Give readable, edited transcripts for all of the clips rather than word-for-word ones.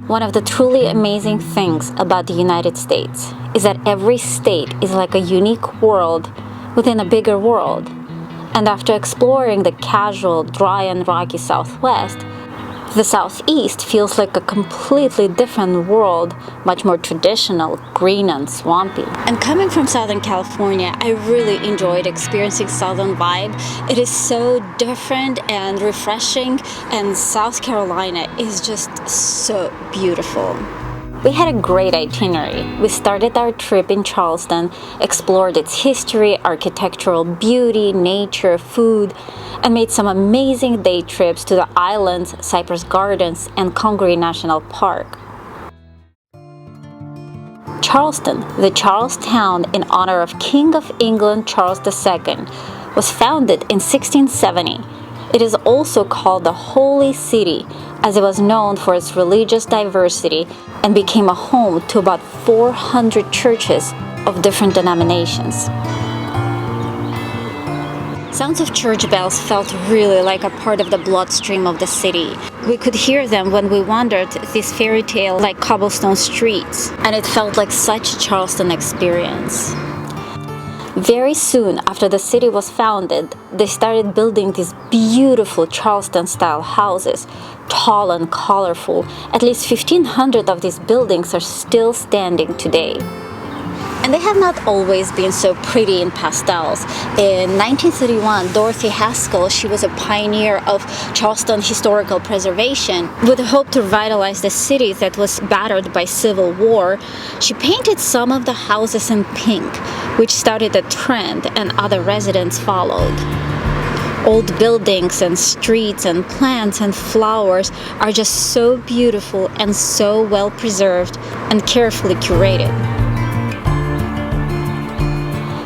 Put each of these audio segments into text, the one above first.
One of the truly amazing things about the United States is that every state is like a unique world within a bigger world. And after exploring the casual, dry and rocky Southwest, the Southeast feels like a completely different world, much more traditional, green and swampy. And coming from Southern California, I really enjoyed experiencing Southern vibe. It is so different and refreshing, and South Carolina is just so beautiful. We had a great itinerary. We started our trip in Charleston, explored its history, architectural beauty, nature, food, and made some amazing day trips to the islands, Cypress Gardens, and Congaree National Park. Charleston, the Charlestown in honor of King of England Charles II, was founded in 1670. It is also called the Holy City, as it was known for its religious diversity and became a home to about 400 churches of different denominations. Sounds of church bells felt really like a part of the bloodstream of the city. We could hear them when we wandered these fairy tale-like cobblestone streets, and it felt like such a Charleston experience. Very soon after the city was founded, they started building these beautiful Charleston-style houses, tall and colorful. At least 1,500 of these buildings are still standing today. And they have not always been so pretty in pastels. In 1931, Dorothy Haskell, she was a pioneer of Charleston historical preservation. With the hope to revitalize the city that was battered by civil war, she painted some of the houses in pink, which started a trend and other residents followed. Old buildings and streets and plants and flowers are just so beautiful and so well preserved and carefully curated.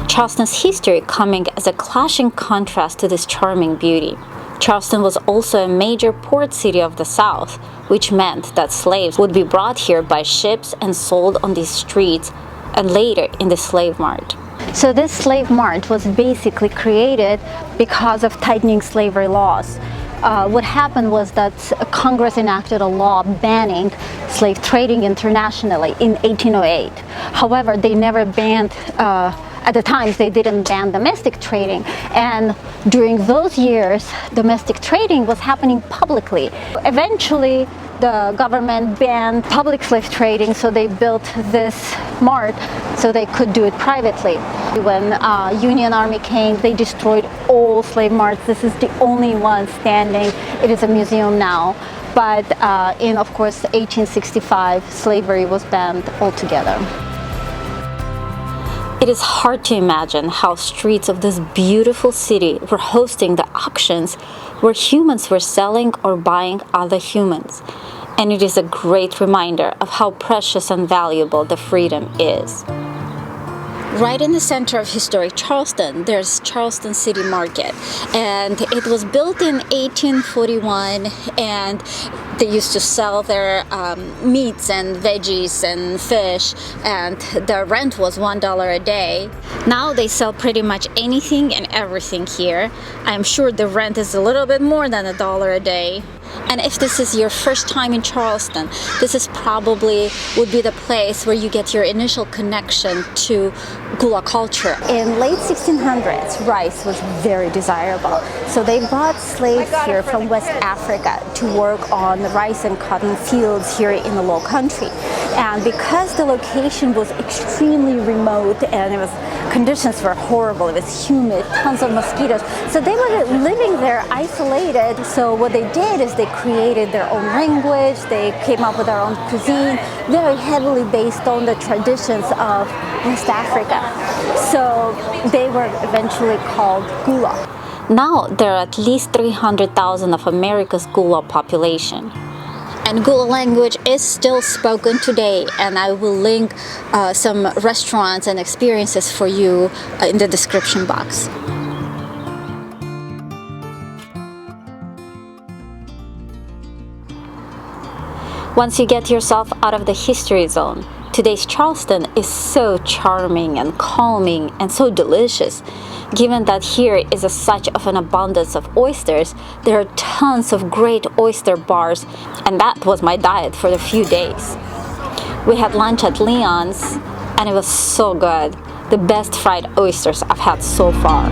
Charleston's history coming as a clashing contrast to this charming beauty. Charleston was also a major port city of the South, which meant that slaves would be brought here by ships and sold on these streets and later in the slave mart. So this slave mart was basically created because of tightening slavery laws. What happened was that Congress enacted a law banning slave trading internationally in 1808. However, they never banned at the time, they didn't ban domestic trading, and during those years, domestic trading was happening publicly. Eventually, the government banned public slave trading, so they built this mart so they could do it privately. When Union Army came, they destroyed all slave marts. This is the only one standing. It is a museum now. But in, of course, 1865, slavery was banned altogether. It is hard to imagine how streets of this beautiful city were hosting the auctions where humans were selling or buying other humans. And it is a great reminder of how precious and valuable the freedom is. Right in the center of historic Charleston, there's Charleston City Market, and it was built in 1841, and they used to sell their meats and veggies and fish, and the rent was $1 a day. Now they sell pretty much anything and everything here. I'm sure the rent is a little bit more than $1 a day. And if this is your first time in Charleston, this is probably would be the place where you get your initial connection to gula culture. In late 1600s, rice was very desirable. So they brought slaves here from West Africa to work on the rice and cotton fields here in the Lowcountry. And because the location was extremely remote and conditions were horrible, it was humid, tons of mosquitoes, so they were living there isolated. So what they did is they created their own language, they came up with their own cuisine, very heavily based on the traditions of West Africa. So they were eventually called gula. Now there are at least 300,000 of America's gula population. And Gula language is still spoken today, and I will link some restaurants and experiences for you in the description box. Once you get yourself out of the history zone, Today's Charleston is so charming and calming and so delicious. Given that here is such of an abundance of oysters, there are tons of great oyster bars, and that was my diet for the few days. We had lunch at Leon's, and it was so good. The best fried oysters I've had so far.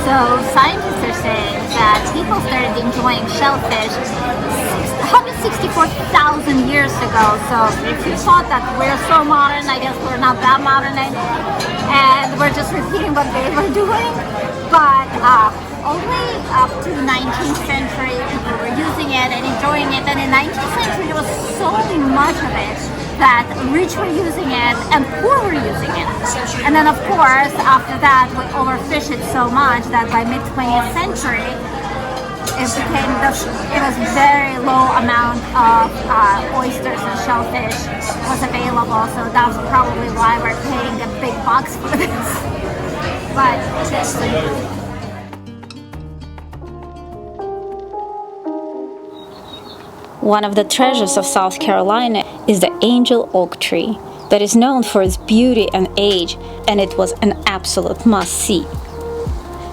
So scientists are saying that people started enjoying shellfish 164,000 years ago. So if you thought that we're so modern, I guess we're not that modern, and we're just repeating what they were doing. But only up to the 19th century, people were using it and enjoying it. And in the 19th century, there was so much of it that rich were using it and poor were using it. And then, of course, after that, we overfished it so much that by mid-20th century, it was very low amount of oysters and shellfish was available. So that's probably why we're paying the big bucks for this. But one of the treasures of South Carolina is the angel oak tree that is known for its beauty and age, and it was an absolute must-see.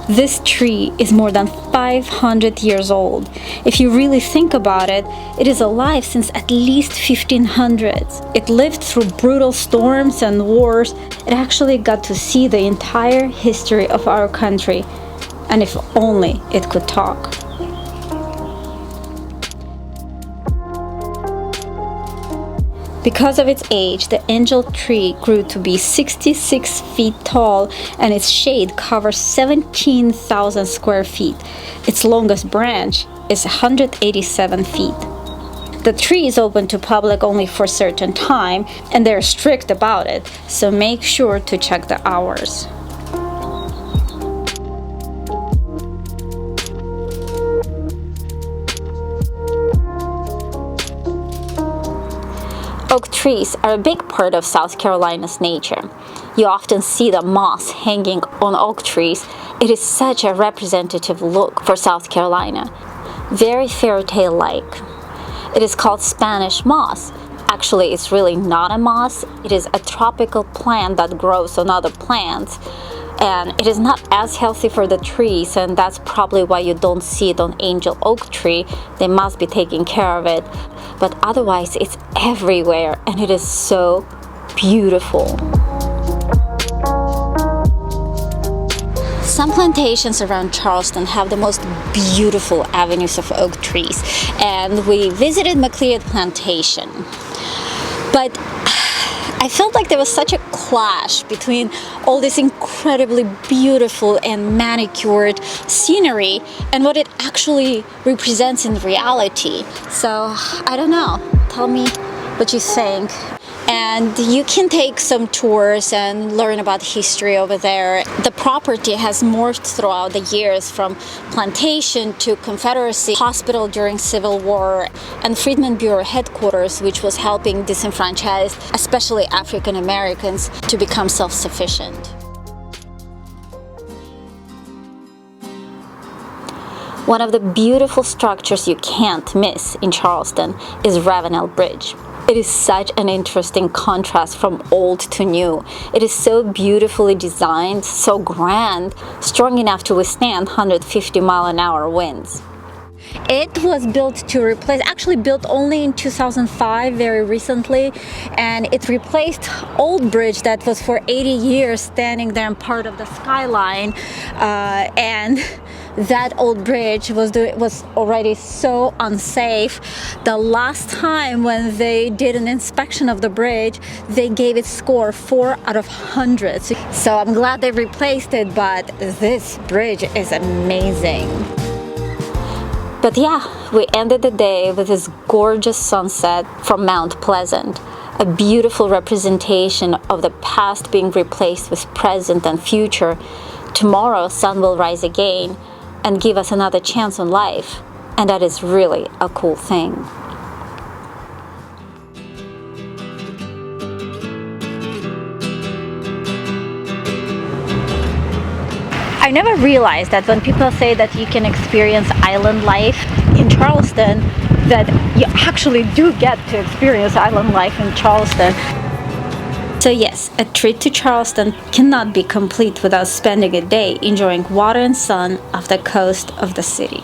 This tree is more than 500 years old. If you really think about it, it is alive since at least 1500s. It lived through brutal storms and wars. It actually got to see the entire history of our country, and if only it could talk. Because of its age, the angel tree grew to be 66 feet tall, and its shade covers 17,000 square feet. Its longest branch is 187 feet. The tree is open to public only for a certain time, and they're strict about it, so make sure to check the hours. Oak trees are a big part of South Carolina's nature. You often see the moss hanging on oak trees. It is such a representative look for South Carolina. Very fairy tale-like. It is called Spanish moss. Actually, it's really not a moss. It is a tropical plant that grows on other plants. And it is not as healthy for the trees, and that's probably why you don't see it on angel oak tree. They must be taking care of it. But otherwise, it's everywhere, and it is so beautiful. Some plantations around Charleston have the most beautiful avenues of oak trees, and we visited McLeod Plantation. But I felt like there was such a clash between all this incredibly beautiful and manicured scenery and what it actually represents in reality. So, I don't know. Tell me what you think. And you can take some tours and learn about history over there. The property has morphed throughout the years, from plantation to Confederacy hospital during Civil War and Freedmen Bureau headquarters, which was helping disenfranchised, especially African Americans, to become self-sufficient. One of the beautiful structures you can't miss in Charleston is Ravenel Bridge. It is such an interesting contrast from old to new. It is so beautifully designed, so grand, strong enough to withstand 150-mile-an-hour winds. It was actually built only in 2005, very recently, and it replaced old bridge that was for 80 years standing there and part of the skyline, and that old bridge was already so unsafe. The last time when they did an inspection of the bridge, they gave it score 4 out of 100. So I'm glad they replaced it, but this bridge is amazing. But yeah, we ended the day with this gorgeous sunset from Mount Pleasant, a beautiful representation of the past being replaced with present and future. Tomorrow, sun will rise again and give us another chance on life, and that is really a cool thing. I never realized that when people say that you can experience island life in Charleston, that you actually do get to experience island life in Charleston. So yes, a trip to Charleston cannot be complete without spending a day enjoying water and sun off the coast of the city.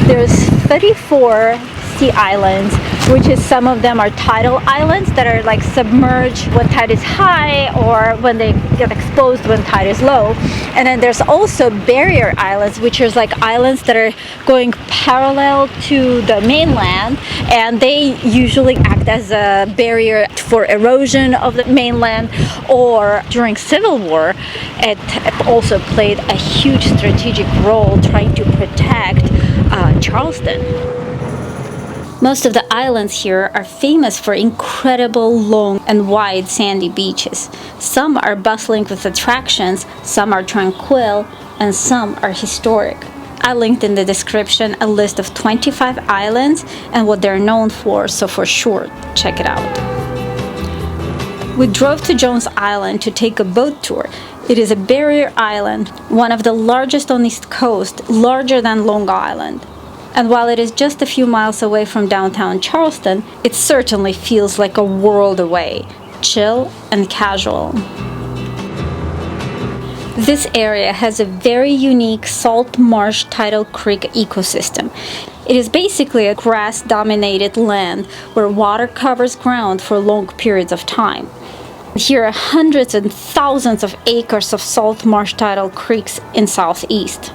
There's 34 sea islands, which is some of them are tidal islands that are like submerged when tide is high or when they get exposed when tide is low. And then there's also barrier islands, which is like islands that are going parallel to the mainland, and they usually act as a barrier for erosion of the mainland, or during Civil War it also played a huge strategic role trying to protect Charleston. Most of the islands here are famous for incredible long and wide sandy beaches. Some are bustling with attractions, some are tranquil, and some are historic. I linked in the description a list of 25 islands and what they're known for, so for sure, check it out. We drove to Jones Island to take a boat tour. It is a barrier island, one of the largest on the East Coast, larger than Long Island. And while it is just a few miles away from downtown Charleston, it certainly feels like a world away, chill and casual. This area has a very unique salt marsh tidal creek ecosystem. It is basically a grass-dominated land where water covers ground for long periods of time. Here are hundreds and thousands of acres of salt marsh tidal creeks in Southeast.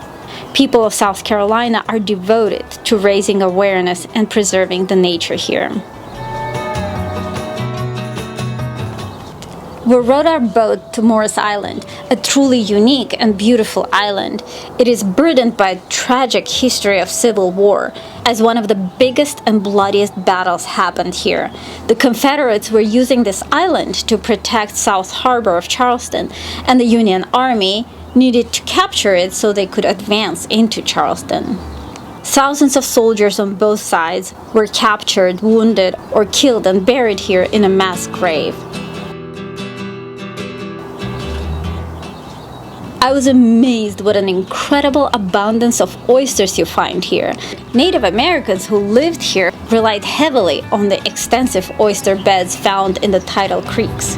People of South Carolina are devoted to raising awareness and preserving the nature here. We rowed our boat to Morris Island, a truly unique and beautiful island. It is burdened by a tragic history of Civil War, as one of the biggest and bloodiest battles happened here. The Confederates were using this island to protect South Harbor of Charleston, and the Union Army needed to capture it so they could advance into Charleston. Thousands of soldiers on both sides were captured, wounded, or killed and buried here in a mass grave. I was amazed what an incredible abundance of oysters you find here. Native Americans who lived here relied heavily on the extensive oyster beds found in the tidal creeks.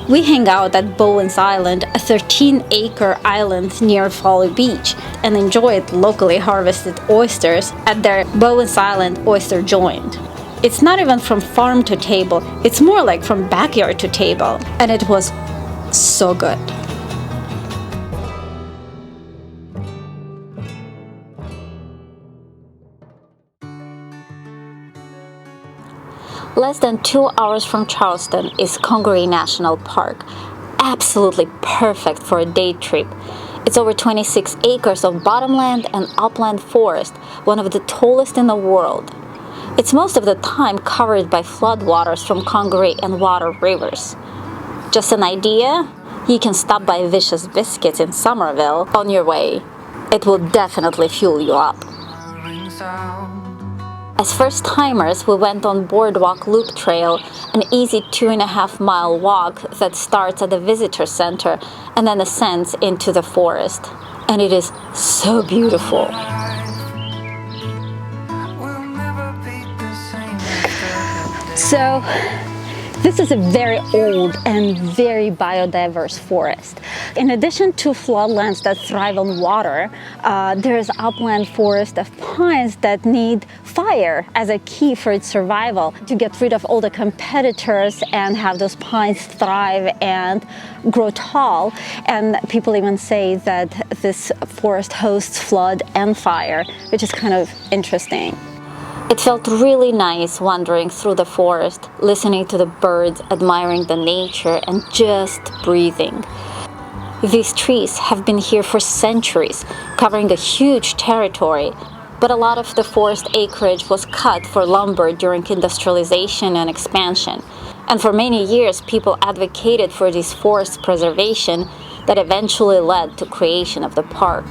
We hang out at Bowen's Island, a 13-acre island near Folly Beach, and enjoyed locally harvested oysters at their Bowen's Island oyster joint. It's not even from farm to table, it's more like from backyard to table, and it was so good. Less than 2 hours from Charleston is Congaree National Park, absolutely perfect for a day trip. It's over 26 acres of bottomland and upland forest, one of the tallest in the world. It's most of the time covered by floodwaters from Congaree and Water rivers. Just an idea? You can stop by Vicious Biscuits in Summerville on your way. It will definitely fuel you up. As first-timers, we went on Boardwalk Loop Trail, an easy 2.5-mile walk that starts at the visitor center and then ascends into the forest. And it is so beautiful. So, this is a very old and very biodiverse forest. In addition to floodlands that thrive on water, there is upland forest of pines that need fire as a key for its survival, to get rid of all the competitors and have those pines thrive and grow tall. And people even say that this forest hosts flood and fire, which is kind of interesting. It felt really nice wandering through the forest, listening to the birds, admiring the nature, and just breathing. These trees have been here for centuries, covering a huge territory, but a lot of the forest acreage was cut for lumber during industrialization and expansion. And for many years, people advocated for this forest preservation that eventually led to creation of the park.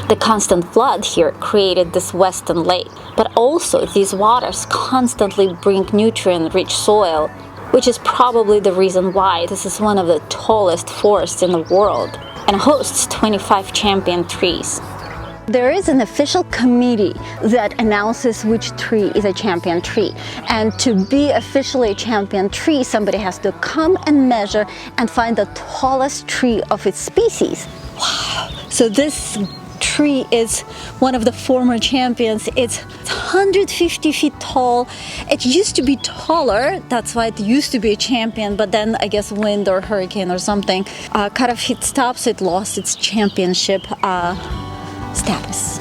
The constant flood here created this western lake, but also these waters constantly bring nutrient-rich soil, which is probably the reason why this is one of the tallest forests in the world and hosts 25 champion trees. There is an official committee that announces which tree is a champion tree. And to be officially a champion tree, somebody has to come and measure and find the tallest tree of its species. Wow! So this tree is one of the former champions. It's 150 feet tall. It used to be taller, that's why it used to be a champion, but then I guess wind or hurricane or something cut off its top, so it lost its championship status.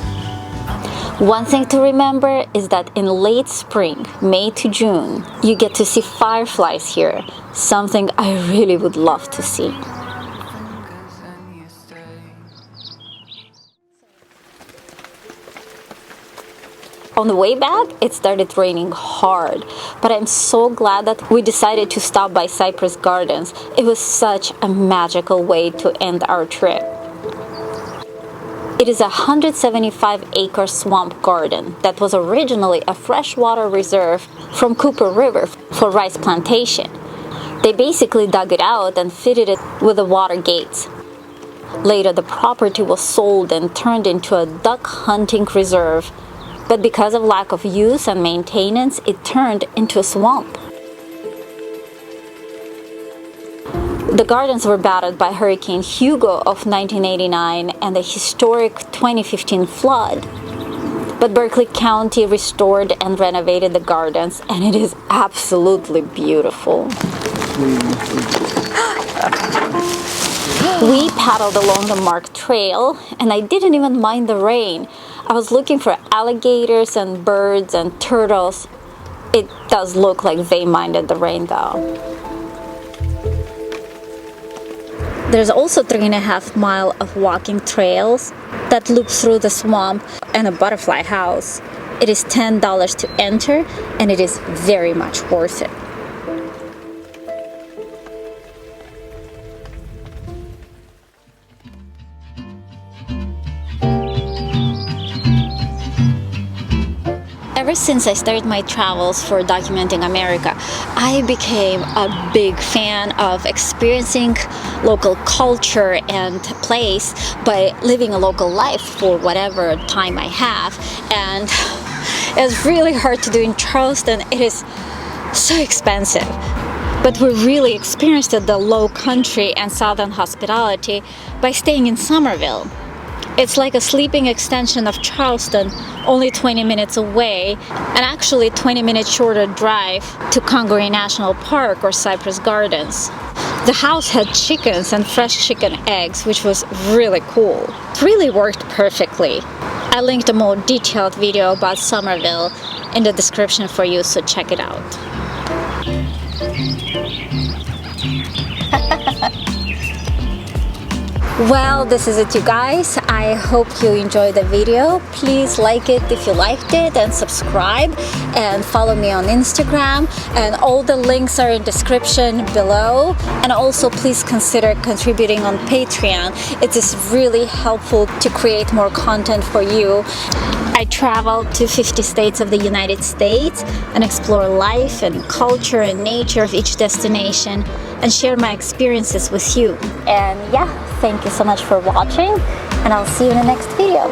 One thing to remember is that in late spring, May to June, you get to see fireflies here, something I really would love to see. On the way back, it started raining hard, but I'm so glad that we decided to stop by Cypress Gardens. It was such a magical way to end our trip. It is a 175-acre swamp garden that was originally a freshwater reserve from Cooper River for rice plantation. They basically dug it out and fitted it with the water gates. Later, the property was sold and turned into a duck hunting reserve. But because of lack of use and maintenance, it turned into a swamp. The gardens were battered by Hurricane Hugo of 1989 and the historic 2015 flood. But Berkeley County restored and renovated the gardens, and it is absolutely beautiful. We paddled along the marked trail, and I didn't even mind the rain. I was looking for alligators and birds and turtles. It does look like they minded the rain though. There's also 3.5 miles of walking trails that loop through the swamp and a butterfly house. It is $10 to enter, and it is very much worth it. Ever since I started my travels for documenting America, I became a big fan of experiencing local culture and place by living a local life for whatever time I have. And it's really hard to do in Charleston. It is so expensive. But we really experienced the Lowcountry and Southern hospitality by staying in Summerville. It's like a sleeping extension of Charleston, only 20 minutes away, and actually a 20-minute shorter drive to Congaree National Park or Cypress Gardens. The house had chickens and fresh chicken eggs, which was really cool. It really worked perfectly. I linked a more detailed video about Summerville in the description for you, so check it out. Well, this is it, you guys. I hope you enjoyed the video. Please like it if you liked it, and subscribe, and follow me on Instagram, and all the links are in description below. And also please consider contributing on Patreon. It is really helpful to create more content for you. I travel to 50 states of the United States and explore life and culture and nature of each destination and share my experiences with you. And yeah, thank you so much for watching, and I'll see you in the next video.